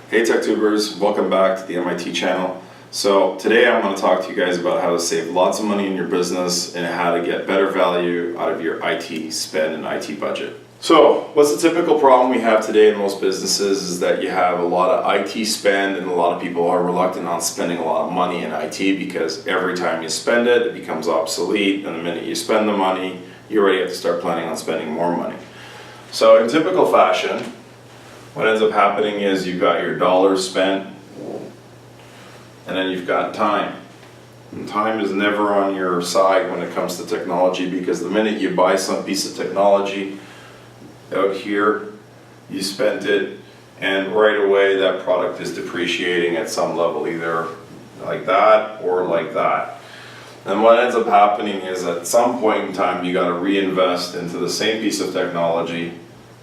Hey TechTubers, welcome back to the MIT channel. So today I'm going to talk to you guys about how to save lots of money in your business and how to get better value out of your IT spend and IT budget. So what's the typical problem we have today in most businesses is that you have a lot of IT spend and a lot of people are reluctant on spending a lot of money in IT because every time you spend it, it becomes obsolete, and the minute you spend the money, you already have to start planning on spending more money. So in typical fashion, what ends up happening is you've got your dollars spent and then you've got time. And time is never on your side when it comes to technology, because the minute you buy some piece of technology out here, you spent it, and right away that product is depreciating at some level, either like that or like that. And what ends up happening is at some point in time you got to reinvest into the same piece of technology,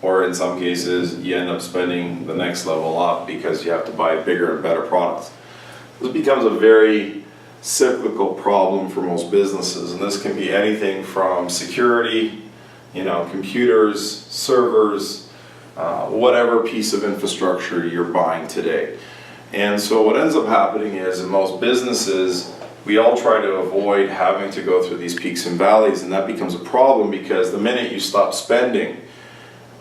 or in some cases you end up spending the next level up because you have to buy bigger and better products. This becomes a very cyclical problem for most businesses, and this can be anything from security, computers, servers, whatever piece of infrastructure you're buying today. And so what ends up happening is in most businesses, we all try to avoid having to go through these peaks and valleys, and that becomes a problem because the minute you stop spending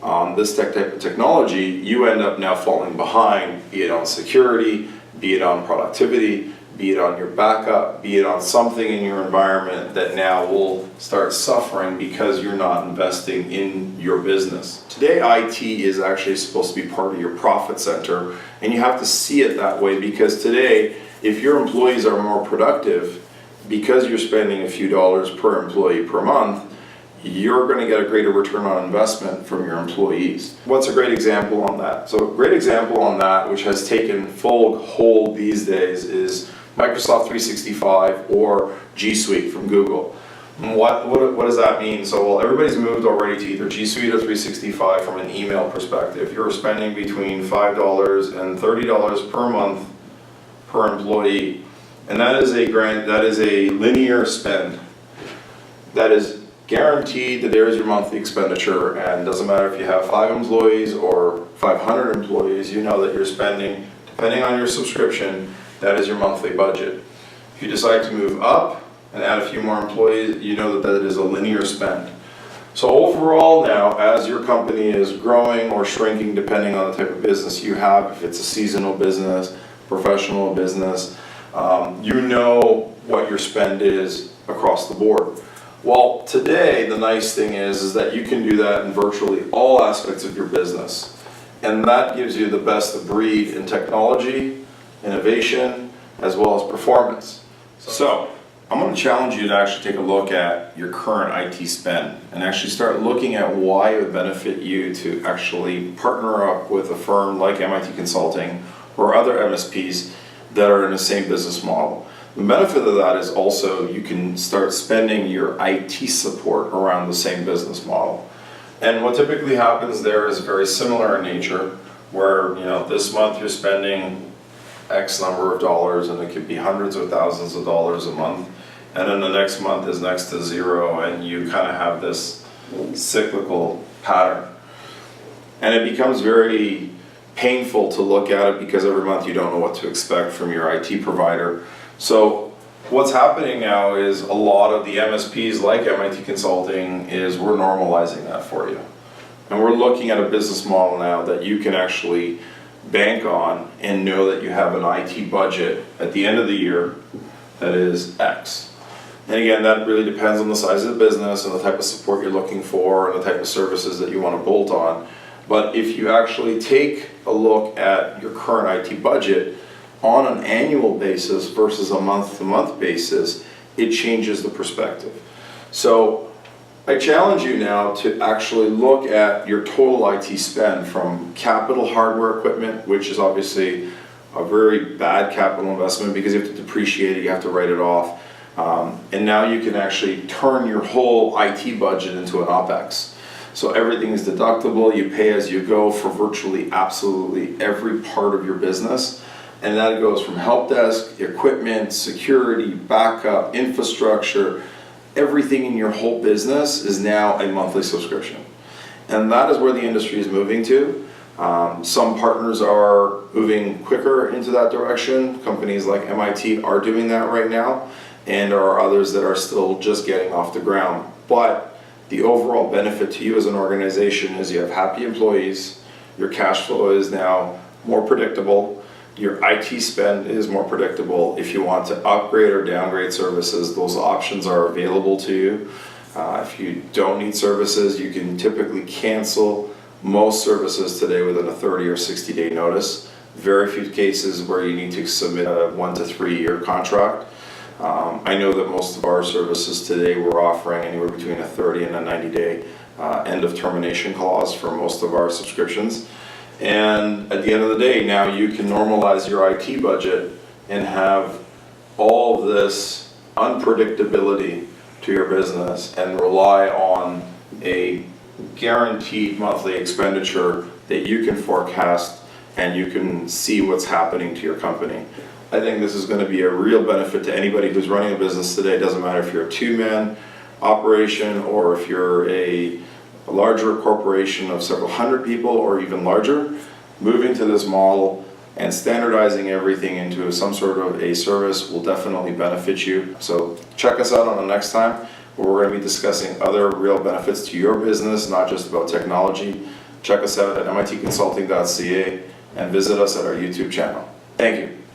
on this type of technology, you end up now falling behind, be it on security, be it on productivity, be it on your backup, be it on something in your environment that now will start suffering because you're not investing in your business. Today, IT is actually supposed to be part of your profit center, and you have to see it that way, because today, if your employees are more productive, because you're spending a few dollars per employee per month, you're going to get a greater return on investment from your employees. What's a great example on that? So a great example on that, which has taken full hold these days, is Microsoft 365 or G Suite from Google. What does that mean? So well, everybody's moved already to either G Suite or 365 from an email perspective. You're spending between $5 and $30 per month per employee, and that is a linear spend. That is guaranteed that there is your monthly expenditure, and it doesn't matter if you have 5 employees or 500 employees, you know that you're spending, depending on your subscription, that is your monthly budget. If you decide to move up and add a few more employees, you know that that is a linear spend. So overall now, as your company is growing or shrinking depending on the type of business you have, if it's a seasonal business, professional business, you know what your spend is across the board. Well, today the nice thing is that you can do that in virtually all aspects of your business, and that gives you the best of breed in technology, innovation, as well as performance. So I'm going to challenge you to actually take a look at your current IT spend and actually start looking at why it would benefit you to actually partner up with a firm like MIT Consulting or other MSPs that are in the same business model. The benefit of that is also you can start spending your IT support around the same business model. And what typically happens there is very similar in nature, where this month you're spending X number of dollars, and it could be hundreds of thousands of dollars a month, and then the next month is next to zero, and you kind of have this cyclical pattern. And it becomes very painful to look at it because every month you don't know what to expect from your IT provider. So what's happening now is a lot of the MSPs like MIT Consulting is we're normalizing that for you. And we're looking at a business model now that you can actually bank on and know that you have an IT budget at the end of the year that is X. And again, that really depends on the size of the business and the type of support you're looking for and the type of services that you want to bolt on. But if you actually take a look at your current IT budget on an annual basis versus a month-to-month basis, it changes the perspective. So I challenge you now to actually look at your total IT spend, from capital hardware equipment, which is obviously a very bad capital investment because you have to depreciate it, you have to write it off. And now you can actually turn your whole IT budget into an OpEx. So everything is deductible, you pay as you go for virtually absolutely every part of your business. And that goes from help desk, equipment, security, backup, infrastructure, everything in your whole business is now a monthly subscription. And that is where the industry is moving to. Some partners are moving quicker into that direction. Companies like MIT are doing that right now, and there are others that are still just getting off the ground. But the overall benefit to you as an organization is you have happy employees, your cash flow is now more predictable, your IT spend is more predictable. If you want to upgrade or downgrade services, those options are available to you. If you don't need services, you can typically cancel most services today within a 30 or 60 day notice. Very few cases where you need to submit a 1 to 3 year contract. I know that most of our services today we're offering anywhere between a 30 and a 90 day end of termination clause for most of our subscriptions. And at the end of the day, now you can normalize your IT budget and have all of this unpredictability to your business and rely on a guaranteed monthly expenditure that you can forecast and you can see what's happening to your company. I think this is going to be a real benefit to anybody who's running a business today. It doesn't matter if you're a two-man operation or if you're a larger corporation of several hundred people or even larger. Moving to this model and standardizing everything into some sort of a service will definitely benefit you. So check us out on the next time where we're going to be discussing other real benefits to your business, not just about technology. Check us out at mitconsulting.ca and visit us at our YouTube channel. Thank you.